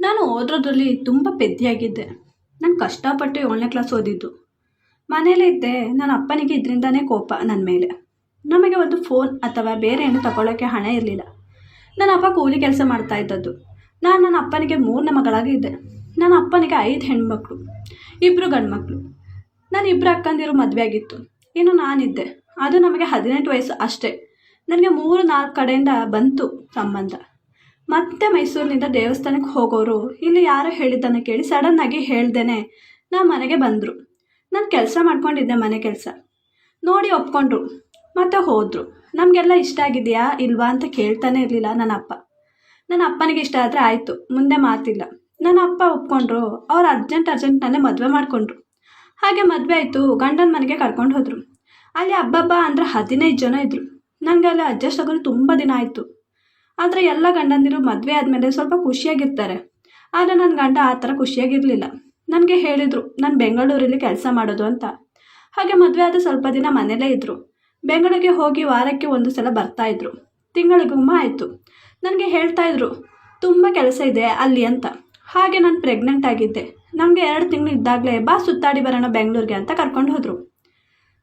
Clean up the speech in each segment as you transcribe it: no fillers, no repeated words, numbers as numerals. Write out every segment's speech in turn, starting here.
ನಾನು ಓದೋದ್ರಲ್ಲಿ ತುಂಬ ಪೆದ್ದಿಯಾಗಿದ್ದೆ. ನಾನು ಕಷ್ಟಪಟ್ಟು 7ನೇ ಕ್ಲಾಸ್ ಓದಿದ್ದು. ಮನೇಲೇ ಇದ್ದೆ. ನನ್ನ ಅಪ್ಪನಿಗೆ ಇದರಿಂದನೇ ಕೋಪ ನನ್ನ ಮೇಲೆ. ನಮಗೆ ಒಂದು ಫೋನ್ ಅಥವಾ ಬೇರೆ ಏನು ತಗೊಳ್ಳೋಕ್ಕೆ ಹಣ ಇರಲಿಲ್ಲ. ನನ್ನ ಅಪ್ಪ ಕೂಲಿ ಕೆಲಸ ಮಾಡ್ತಾ ಇದ್ದದ್ದು. ನಾನು ನನ್ನ ಅಪ್ಪನಿಗೆ 3ನೇ ಮಗಳಾಗಿದ್ದೆ. ನನ್ನ ಅಪ್ಪನಿಗೆ 5 ಹೆಣ್ಮಕ್ಳು, 2 ಗಂಡು ಮಕ್ಕಳು. ನಾನು 2 ಅಕ್ಕಂದಿರು ಮದುವೆ ಆಗಿತ್ತು. ಇನ್ನು ನಾನಿದ್ದೆ. ಅದು ನಮಗೆ 18 ವಯಸ್ಸು ಅಷ್ಟೇ. ನನಗೆ 3-4 ಕಡೆಯಿಂದ ಬಂತು ಸಂಬಂಧ. ಮತ್ತೆ ಮೈಸೂರಿನಿಂದ ದೇವಸ್ಥಾನಕ್ಕೆ ಹೋಗೋರು ಇಲ್ಲಿ ಯಾರೋ ಹೇಳಿದ್ದನ್ನು ಕೇಳಿ ಸಡನ್ನಾಗಿ ಹೇಳ್ದೇನೆ ನಮ್ಮ ಮನೆಗೆ ಬಂದರು. ನಾನು ಕೆಲಸ ಮಾಡ್ಕೊಂಡಿದ್ದೆ, ಮನೆ ಕೆಲಸ ನೋಡಿ ಒಪ್ಕೊಂಡ್ರು. ಮತ್ತೆ ಹೋದರು. ನಮಗೆಲ್ಲ ಇಷ್ಟ ಆಗಿದೆಯಾ ಇಲ್ವಾ ಅಂತ ಕೇಳ್ತಾನೆ ಇರಲಿಲ್ಲ ನನ್ನ ಅಪ್ಪ. ನನ್ನ ಅಪ್ಪನಿಗೆ ಇಷ್ಟ ಆದರೆ ಆಯಿತು, ಮುಂದೆ ಮಾತಿಲ್ಲ. ನನ್ನ ಅಪ್ಪ ಒಪ್ಕೊಂಡ್ರು. ಅವ್ರು ಅರ್ಜೆಂಟ್ನಲ್ಲೇ ಮದುವೆ ಮಾಡಿಕೊಂಡ್ರು. ಹಾಗೆ ಮದುವೆ ಆಯಿತು. ಗಂಡನ ಮನೆಗೆ ಕರ್ಕೊಂಡು ಹೋದರು. ಅಲ್ಲಿ ಹಬ್ಬ ಅಂದರೆ 15 ಜನ ಇದ್ದರು. ನನಗೆ ಅಲ್ಲಿ ಅಡ್ಜಸ್ಟ್ ಆಗೋದು ತುಂಬ ದಿನ ಆಯಿತು. ಆದರೆ ಎಲ್ಲ ಗಂಡಂದಿರು ಮದುವೆ ಆದಮೇಲೆ ಸ್ವಲ್ಪ ಖುಷಿಯಾಗಿರ್ತಾರೆ. ಆದರೆ ನನ್ನ ಗಂಡ ಆ ಥರ ಖುಷಿಯಾಗಿರಲಿಲ್ಲ. ನನಗೆ ಹೇಳಿದರು ನಾನು ಬೆಂಗಳೂರಲ್ಲಿ ಕೆಲಸ ಮಾಡೋದು ಅಂತ. ಹಾಗೆ ಮದುವೆ ಆದ ಸ್ವಲ್ಪ ದಿನ ಮನೇಲೇ ಇದ್ದರು. ಬೆಂಗಳೂರಿಗೆ ಹೋಗಿ ವಾರಕ್ಕೆ 1 ಸಲ ಬರ್ತಾಯಿದ್ರು. ತಿಂಗಳಿಗೊಮ್ಮೆ ಆಯಿತು. ನನಗೆ ಹೇಳ್ತಾಯಿದ್ರು ತುಂಬ ಕೆಲಸ ಇದೆ ಅಲ್ಲಿ ಅಂತ. ಹಾಗೆ ನಾನು ಪ್ರೆಗ್ನೆಂಟ್ ಆಗಿದ್ದೆ. ನನಗೆ 2 ತಿಂಗಳು ಇದ್ದಾಗಲೇ ಬಾ ಸುತ್ತಾಡಿ ಬರೋಣ ಬೆಂಗಳೂರಿಗೆ ಅಂತ ಕರ್ಕೊಂಡು ಹೋದರು.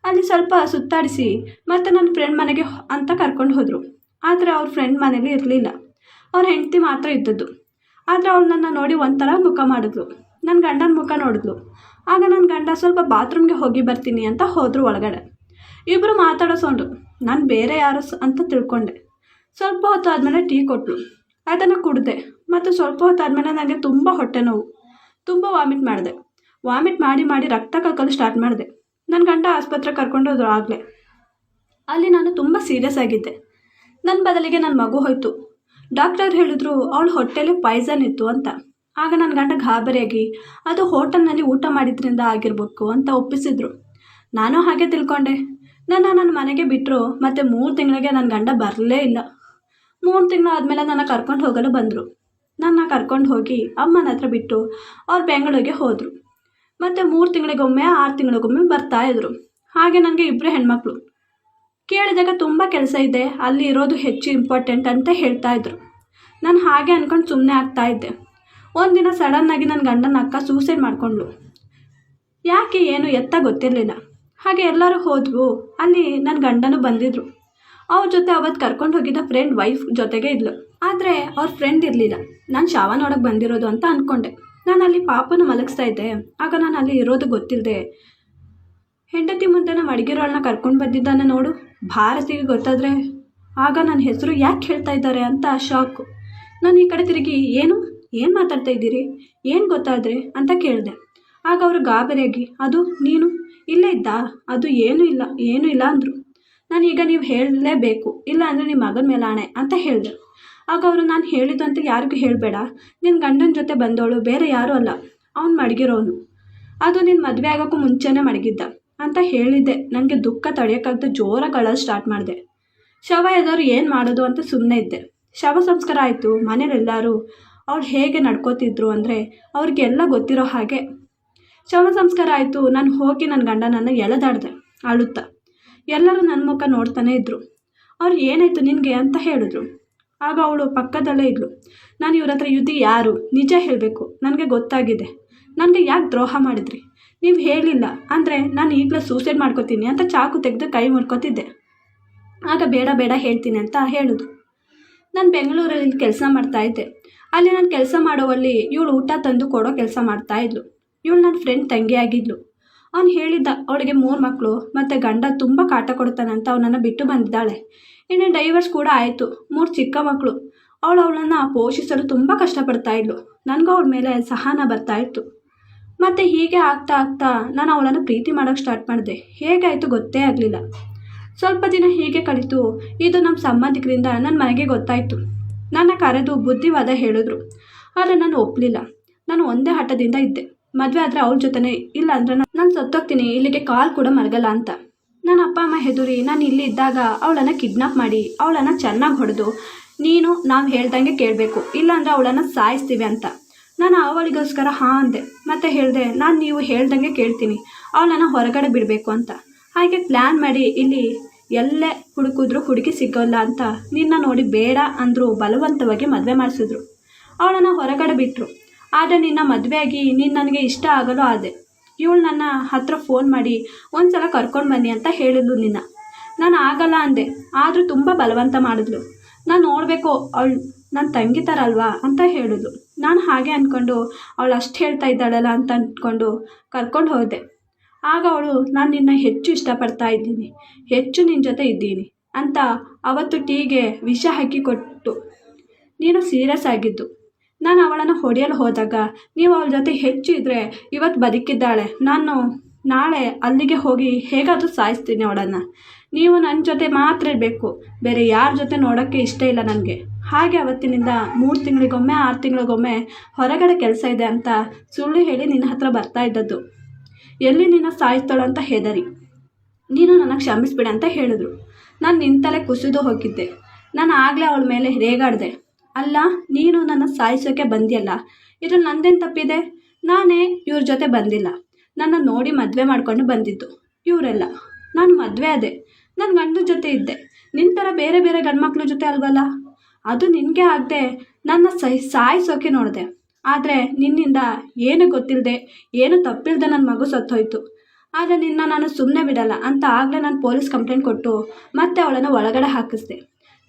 ಅಲ್ಲಿ ಸ್ವಲ್ಪ ಸುತ್ತಾಡಿಸಿ ಮತ್ತು ನನ್ನ ಫ್ರೆಂಡ್ ಮನೆಗೆ ಅಂತ ಕರ್ಕೊಂಡು ಹೋದರು. ಆದರೆ ಅವ್ರ ಫ್ರೆಂಡ್ ಮನೇಲಿ ಇರಲಿಲ್ಲ. ಅವ್ರ ಹೆಂಡತಿ ಮಾತ್ರ ಇದ್ದದ್ದು. ಆದರೆ ಅವಳು ನನ್ನ ನೋಡಿ ಒಂಥರ ಮುಖ ಮಾಡಿದ್ಲು. ನನ್ನ ಗಂಡನ ಮುಖ ನೋಡಿದ್ಲು. ಆಗ ನನ್ನ ಗಂಡ ಸ್ವಲ್ಪ ಬಾತ್ರೂಮ್ಗೆ ಹೋಗಿ ಬರ್ತೀನಿ ಅಂತ ಹೋದರು ಒಳಗಡೆ. ಇಬ್ಬರು ಮಾತಾಡೋ ಸೌಂಡು. ನಾನು ಬೇರೆ ಯಾರು ಅಂತ ತಿಳ್ಕೊಂಡೆ. ಸ್ವಲ್ಪ ಹೊತ್ತು ಆದಮೇಲೆ ಟೀ ಕೊಟ್ಟಳು. ಅದನ್ನು ಕುಡಿದೆ. ಮತ್ತು ಸ್ವಲ್ಪ ಹೊತ್ತು ಆದಮೇಲೆ ನನಗೆ ತುಂಬ ಹೊಟ್ಟೆ ನೋವು, ತುಂಬ ವಾಮಿಟ್ ಮಾಡಿದೆ. ವಾಮಿಟ್ ಮಾಡಿ ರಕ್ತ ಕಕ್ಕಲು ಸ್ಟಾರ್ಟ್ ಮಾಡಿದೆ. ನನ್ನ ಗಂಡ ಆಸ್ಪತ್ರೆಗೆ ಕರ್ಕೊಂಡೋದ್ರು. ಆಗಲೇ ಅಲ್ಲಿ ನಾನು ತುಂಬ ಸೀರಿಯಸ್ ಆಗಿದ್ದೆ. ನನ್ನ ಬದಲಿಗೆ ನನ್ನ ಮಗು ಹೋಯಿತು. ಡಾಕ್ಟರ್ ಹೇಳಿದ್ರು ಅವಳು ಹೊಟ್ಟೆಲಿ ಪಾಯ್ಸನ್ ಇತ್ತು ಅಂತ. ಆಗ ನನ್ನ ಗಂಡ ಗಾಬರಿಯಾಗಿ ಅದು ಹೋಟೆಲ್ನಲ್ಲಿ ಊಟ ಮಾಡಿದ್ರಿಂದ ಆಗಿರಬೇಕು ಅಂತ ಒಪ್ಪಿಸಿದ್ರು. ನಾನು ಹಾಗೆ ತಿಳ್ಕೊಂಡೆ. ನನ್ನ ಮನೆಗೆ ಬಿಟ್ಟರು. ಮತ್ತು 3 ತಿಂಗಳಿಗೆ ನನ್ನ ಗಂಡ ಬರಲೇ ಇಲ್ಲ. 3 ತಿಂಗಳು ಆದಮೇಲೆ ನನ್ನ ಕರ್ಕೊಂಡು ಹೋಗಲು ಬಂದರು. ನನ್ನ ಕರ್ಕೊಂಡು ಹೋಗಿ ಅಮ್ಮನ ಹತ್ರ ಬಿಟ್ಟು ಅವ್ರು ಬೆಂಗಳೂರಿಗೆ ಹೋದರು. ಮತ್ತು 3 ತಿಂಗಳಿಗೊಮ್ಮೆ 6 ತಿಂಗಳಿಗೊಮ್ಮೆ ಬರ್ತಾಯಿದ್ರು. ಹಾಗೆ ನನಗೆ 2 ಹೆಣ್ಮಕ್ಳು. ಕೇಳಿದಾಗ ತುಂಬ ಕೆಲಸ ಇದೆ, ಅಲ್ಲಿ ಇರೋದು ಹೆಚ್ಚು ಇಂಪಾರ್ಟೆಂಟ್ ಅಂತ ಹೇಳ್ತಾಯಿದ್ರು. ನಾನು ಹಾಗೆ ಅಂದ್ಕೊಂಡು ಸುಮ್ಮನೆ ಆಗ್ತಾಯಿದ್ದೆ. ಒಂದಿನ ಸಡನ್ನಾಗಿ ನನ್ನ ಗಂಡನ ಅಕ್ಕ ಸೂಸೈಡ್ ಮಾಡಿಕೊಂಡ್ಳು. ಯಾಕೆ ಏನು ಎತ್ತ ಗೊತ್ತಿರಲಿಲ್ಲ. ಹಾಗೆ ಎಲ್ಲರೂ ಹೋದ್ವು. ಅಲ್ಲಿ ನನ್ನ ಗಂಡನೂ ಬಂದಿದ್ದರು. ಅವ್ರ ಜೊತೆ ಅವತ್ತು ಕರ್ಕೊಂಡು ಹೋಗಿದ್ದ ಫ್ರೆಂಡ್ ವೈಫ್ ಜೊತೆಗೆ ಇದ್ಲು. ಆದರೆ ಅವ್ರ ಫ್ರೆಂಡ್ ಇರಲಿಲ್ಲ. ನಾನು ಶವ ನೋಡೋಕ್ಕೆ ಬಂದಿರೋದು ಅಂತ ಅಂದ್ಕೊಂಡೆ. ನಾನು ಅಲ್ಲಿ ಪಾಪನ ಮಲಗಿಸ್ತಾ ಇದ್ದೆ. ಆಗ ನಾನು ಅಲ್ಲಿ ಇರೋದು ಗೊತ್ತಿಲ್ಲದೆ ಹೆಂಡತಿ ಮುಂದೆ ಮಡಗಿರೋಳನ್ನ ಕರ್ಕೊಂಡು ಬಂದಿದ್ದಾನೆ ನೋಡು, ಭಾರತಿಗೆ ಗೊತ್ತಾದರೆ ಆಗ ನನ್ನ ಹೆಸರು ಯಾಕೆ ಹೇಳ್ತಾ ಇದ್ದಾರೆ ಅಂತ ಶಾಕು. ನಾನು ಈ ಕಡೆ ತಿರುಗಿ ಏನು ಮಾತಾಡ್ತಾ ಇದ್ದೀರಿ, ಏನು ಗೊತ್ತಾದರೆ ಅಂತ ಕೇಳಿದೆ. ಆಗ ಅವರು ಗಾಬರಿಯಾಗಿ ಅದು ನೀನು ಇಲ್ಲೇ ಇದ್ದಾ, ಅದು ಏನೂ ಇಲ್ಲ ಅಂದರು. ನಾನೀಗ ನೀವು ಹೇಳಲೇಬೇಕು, ಇಲ್ಲ ಅಂದರೆ ನಿಮ್ಮ ಮಗನ ಮೇಲೆ ಆಣೆ ಅಂತ ಹೇಳಿದೆ. ಆಗ ಅವರು ನಾನು ಹೇಳಿದ್ದು ಅಂತ ಯಾರಿಗೂ ಹೇಳಬೇಡ, ನಿನ್ನ ಗಂಡನ ಜೊತೆ ಬಂದವಳು ಬೇರೆ ಯಾರೂ ಅಲ್ಲ, ಅವ್ನು ಮಡಗಿರೋನು, ಅದು ನಿನ್ನ ಮದುವೆ ಆಗೋಕ್ಕೂ ಮುಂಚೆನೇ ಮಡಗಿದ್ದ ಅಂತ ಹೇಳಿದ್ದೆ. ನನಗೆ ದುಃಖ ತಡೆಯೋಕ್ಕಾಗದೆ ಜೋರಾಗಿ ಅಳಲು ಸ್ಟಾರ್ಟ್ ಮಾಡಿದೆ. ಶವ ಎದವರು ಏನು ಮಾಡೋದು ಅಂತ ಸುಮ್ಮನೆ ಇದ್ದೆ. ಶವ ಸಂಸ್ಕಾರ ಆಯಿತು. ಮನೇಲೆಲ್ಲರೂ ಅವ್ರು ಹೇಗೆ ನಡ್ಕೋತಿದ್ರು ಅಂದರೆ ಅವ್ರಿಗೆಲ್ಲ ಗೊತ್ತಿರೋ ಹಾಗೆ. ಶವ ಸಂಸ್ಕಾರ ಆಯಿತು. ನಾನು ಹೋಗಿ ನನ್ನ ಗಂಡನನ್ನು ಎಳೆದಾಡಿದೆ ಅಳುತ್ತಾ. ಎಲ್ಲರೂ ನನ್ನ ಮುಖ ನೋಡ್ತಾನೆ ಇದ್ದರು. ಅವ್ರು ಏನಾಯಿತು ನಿನಗೆ ಅಂತ ಹೇಳಿದ್ರು. ಆಗ ಅವಳು ಪಕ್ಕದಲ್ಲೇ ಇದ್ಲು. ನಾನು ಇವ್ರ ಹತ್ರ ಯಾರು ನಿಜ ಹೇಳಬೇಕು, ನನಗೆ ಗೊತ್ತಾಗಿದೆ. ನನಗೆ ಯಾಕೆ ದ್ರೋಹ ಮಾಡಿದ್ರಿ, ನೀವು ಹೇಳಿಲ್ಲ ಅಂದರೆ ನಾನು ಈಗಲೇ ಸೂಸೈಡ್ ಮಾಡ್ಕೋತೀನಿ ಅಂತ ಚಾಕು ತೆಗೆದು ಕೈ ಮುರ್ಕೋತಿದ್ದೆ. ಆಗ ಬೇಡ ಹೇಳ್ತೀನಿ ಅಂತ ಹೇಳಿದ್ರು. ನಾನು ಬೆಂಗಳೂರಲ್ಲಿ ಕೆಲಸ ಮಾಡ್ತಾಯಿದ್ದೆ. ಅಲ್ಲಿ ನಾನು ಕೆಲಸ ಮಾಡೋವಲ್ಲಿ ಇವಳು ಊಟ ತಂದು ಕೊಡೋ ಕೆಲಸ ಮಾಡ್ತಾಯಿದ್ಲು. ಇವಳು ನನ್ನ ಫ್ರೆಂಡ್ ತಂಗಿ ಆಗಿದ್ಲು. ಅವ್ನು ಹೇಳಿದ್ದ ಅವಳಿಗೆ 3 ಮಕ್ಕಳು ಮತ್ತು ಗಂಡ ತುಂಬ ಕಾಟ ಕೊಡ್ತಾನಂತ ಅವನನ್ನು ಬಿಟ್ಟು ಬಂದಿದ್ದಾಳೆ. ಇನ್ನು ಡೈವರ್ಸ್ ಕೂಡ ಆಯಿತು. 3 ಚಿಕ್ಕ ಮಕ್ಕಳು. ಅವಳನ್ನು ಪೋಷಿಸಲು ತುಂಬ ಕಷ್ಟಪಡ್ತಾಯಿದ್ಲು. ನನಗೂ ಅವಳ ಮೇಲೆ ಸಹನ ಬರ್ತಾಯಿತ್ತು. ಮತ್ತು ಹೀಗೆ ಆಗ್ತಾ ನಾನು ಅವಳನ್ನು ಪ್ರೀತಿ ಮಾಡೋಕ್ಕೆ ಸ್ಟಾರ್ಟ್ ಮಾಡಿದೆ. ಹೇಗಾಯಿತು ಗೊತ್ತೇ ಆಗಲಿಲ್ಲ. ಸ್ವಲ್ಪ ದಿನ ಹೀಗೆ ಕಲಿತು ಇದು ನಮ್ಮ ಸಂಬಂಧಿಕರಿಂದ ನನ್ನ ಮನೆಗೆ ಗೊತ್ತಾಯಿತು. ನನ್ನ ಕರೆದು ಬುದ್ಧಿವಾದ ಹೇಳಿದ್ರು. ಆದರೆ ನಾನು ಒಪ್ಪಲಿಲ್ಲ. ನಾನು ಒಂದೇ ಹಠದಿಂದ ಇದ್ದೆ. ಮದುವೆ ಆದರೆ ಅವಳ ಜೊತೆನೇ, ಇಲ್ಲ ಅಂದರೆ ನಾನು ಸತ್ತೋಗ್ತೀನಿ, ಇಲ್ಲಿಗೆ ಕಾಲ್ ಕೂಡ ಮರಗಲ್ಲ ಅಂತ. ನನ್ನ ಅಪ್ಪ ಅಮ್ಮ ಹೆದರಿ ನಾನು ಇಲ್ಲಿ ಇದ್ದಾಗ ಅವಳನ್ನು ಕಿಡ್ನಾಪ್ ಮಾಡಿ ಅವಳನ್ನು ಚೆನ್ನಾಗಿ ಹೊಡೆದು ನೀನು ನಾವು ಹೇಳ್ದಂಗೆ ಕೇಳಬೇಕು, ಇಲ್ಲಾಂದರೆ ಅವಳನ್ನು ಸಾಯಿಸ್ತೀವಿ ಅಂತ. ನಾನು ಅವಳಿಗೋಸ್ಕರ ಹಾಂ ಅಂದೆ. ಮತ್ತೆ ಹೇಳಿದೆ ನಾನು ನೀವು ಹೇಳ್ದಂಗೆ ಕೇಳ್ತೀನಿ, ಅವಳನ್ನು ಹೊರಗಡೆ ಬಿಡಬೇಕು ಅಂತ. ಹಾಗೆ ಪ್ಲ್ಯಾನ್ ಮಾಡಿ ಇಲ್ಲಿ ಎಲ್ಲೇ ಹುಡುಕಿದ್ರು ಹುಡುಗಿ ಸಿಗೋಲ್ಲ ಅಂತ ನಿನ್ನ ನೋಡಿ ಬೇಡ ಅಂದರು. ಬಲವಂತವಾಗಿ ಮದುವೆ ಮಾಡಿಸಿದ್ರು. ಅವಳನ್ನು ಹೊರಗಡೆ ಬಿಟ್ಟರು. ಆದರೆ ನಿನ್ನ ಮದುವೆಯಾಗಿ ನೀನು ನನಗೆ ಇಷ್ಟ ಆಗಲು ಆದೆ. ಇವಳು ನನ್ನ ಹತ್ರ ಫೋನ್ ಮಾಡಿ ಒಂದು ಸಲ ಕರ್ಕೊಂಡು ಬನ್ನಿ ಅಂತ ಹೇಳಿದ್ಲು ನಿನ್ನ. ನಾನು ಆಗಲ್ಲ ಅಂದೆ, ಆದರೂ ತುಂಬ ಬಲವಂತ ಮಾಡಿದ್ಲು. ನಾನು ನೋಡಬೇಕು, ಅವಳು ನನ್ನ ತಂಗಿ ಥರ ಅಲ್ವಾ ಅಂತ ಹೇಳಿದ್ಲು. ನಾನು ಹಾಗೆ ಅಂದ್ಕೊಂಡು ಅವಳು ಅಷ್ಟು ಹೇಳ್ತಾ ಇದ್ದಾಳಲ್ಲ ಅಂತ ಅಂದ್ಕೊಂಡು ಕರ್ಕೊಂಡು ಹೋದೆ. ಆಗ ಅವಳು, ನಾನು ನಿನ್ನ ಹೆಚ್ಚು ಇಷ್ಟಪಡ್ತಾ ಇದ್ದೀನಿ, ಹೆಚ್ಚು ನಿನ್ನ ಜೊತೆ ಇದ್ದೀನಿ ಅಂತ ಅವತ್ತು ಟೀಗೆ ವಿಷ ಹಾಕಿ ಕೊಟ್ಟು ನೀನು ಸೀರಿಯಸ್ ಆಗಿದ್ದು. ನಾನು ಅವಳನ್ನು ಹೊಡೆಯಲು ಹೋದಾಗ ನೀವು ಅವಳ ಜೊತೆ ಹೆಚ್ಚು ಇದ್ದರೆ ಇವತ್ತು ಬದುಕಿದ್ದಾಳೆ, ನಾನು ನಾಳೆ ಅಲ್ಲಿಗೆ ಹೋಗಿ ಹೇಗಾದರೂ ಸಾಯಿಸ್ತೀನಿ ಅವಳನ್ನು. ನೀವು ನನ್ನ ಜೊತೆ ಮಾತ್ರ ಇರಬೇಕು, ಬೇರೆ ಯಾರ ಜೊತೆ ನೋಡೋಕ್ಕೆ ಇಷ್ಟ ಇಲ್ಲ ನನಗೆ. ಹಾಗೆ ಅವತ್ತಿನಿಂದ 3 ತಿಂಗಳಿಗೊಮ್ಮೆ 6 ತಿಂಗಳಿಗೊಮ್ಮೆ ಹೊರಗಡೆ ಕೆಲಸ ಇದೆ ಅಂತ ಸುಳ್ಳು ಹೇಳಿ ನಿನ್ನ ಹತ್ರ ಬರ್ತಾ ಇದ್ದದ್ದು. ಎಲ್ಲಿ ನಿನ್ನ ಸಾಯಿಸ್ತಾಳು ಅಂತ ಹೆದರಿ ನೀನು ನನಗೆ ಕ್ಷಮಿಸ್ಬಿಡ ಅಂತ ಹೇಳಿದ್ರು. ನಾನು ನಿಂತಲೇ ಕುಸಿದು ಹೋಗಿದ್ದೆ. ನಾನು ಆಗಲೇ ಅವಳ ಮೇಲೆ ರೇಗಾಡಿದೆ. ಅಲ್ಲ, ನೀನು ನನ್ನ ಸಾಯಿಸೋಕ್ಕೆ ಬಂದಿಯಲ್ಲ, ಇದ್ರಲ್ಲಿ ನಂದೇನು ತಪ್ಪಿದೆ? ನಾನೇ ಇವ್ರ ಜೊತೆ ಬಂದಿಲ್ಲ, ನನ್ನ ನೋಡಿ ಮದುವೆ ಮಾಡ್ಕೊಂಡು ಬಂದಿದ್ದು ಇವರೆಲ್ಲ. ನಾನು ಮದುವೆ ಆದೆ, ನನ್ನ ಗಂಡನ ಜೊತೆ ಇದ್ದೆ, ನಿನ್ನ ಥರ ಬೇರೆ ಬೇರೆ ಗಂಡ್ಮಕ್ಳ ಜೊತೆ ಅಲ್ವಲ್ಲ. ಅದು ನಿನಗೆ ಆಗದೆ ನನ್ನ ಸಾಯಿಸೋಕೆ ನೋಡಿದೆ. ಆದರೆ ನಿನ್ನಿಂದ ಏನು ಗೊತ್ತಿಲ್ಲದೆ ಏನು ತಪ್ಪಿಲ್ಲದೆ ನನ್ನ ಮಗು ಸತ್ತೋಯ್ತು. ಆದರೆ ನಿನ್ನ ನಾನು ಸುಮ್ಮನೆ ಬಿಡಲ್ಲ ಅಂತ ಆಗಲೇ ನಾನು ಪೊಲೀಸ್ ಕಂಪ್ಲೇಂಟ್ ಕೊಟ್ಟು ಮತ್ತೆ ಅವಳನ್ನು ಒಳಗಡೆ ಹಾಕಿಸ್ದೆ.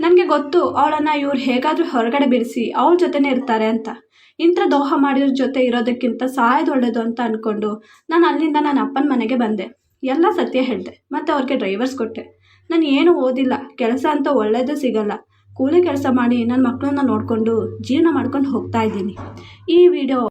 ನನಗೆ ಗೊತ್ತು ಅವಳನ್ನು ಇವ್ರು ಹೇಗಾದರೂ ಹೊರಗಡೆ ಬಿಡಿಸಿ ಅವಳ ಜೊತೆನೇ ಇರ್ತಾರೆ ಅಂತ. ಇಂಥ ದ್ರೋಹ ಮಾಡಿರೋ ಜೊತೆ ಇರೋದಕ್ಕಿಂತ ಸಾಯೋದು ಒಳ್ಳೆಯದು ಅಂತ ಅಂದ್ಕೊಂಡು ನಾನು ಅಲ್ಲಿಂದ ನನ್ನ ಅಪ್ಪನ ಮನೆಗೆ ಬಂದೆ. ಎಲ್ಲ ಸತ್ಯ ಹೇಳಿದೆ, ಮತ್ತು ಅವ್ರಿಗೆ ಡ್ರೈವರ್ಸ್ ಕೊಟ್ಟೆ. ನಾನು ಏನು ಓದಿಲ್ಲ, ಕೆಲಸ ಅಂತ ಒಳ್ಳೆಯದು ಸಿಗಲ್ಲ, ಕೂಲಿ ಕೆಲಸ ಮಾಡಿ ನನ್ನ ಮಕ್ಕಳನ್ನ ನೋಡಿಕೊಂಡು ಜೀವನ ಮಾಡ್ಕೊಂಡು ಹೋಗ್ತಾ ಇದ್ದೀನಿ. ಈ ವಿಡಿಯೋ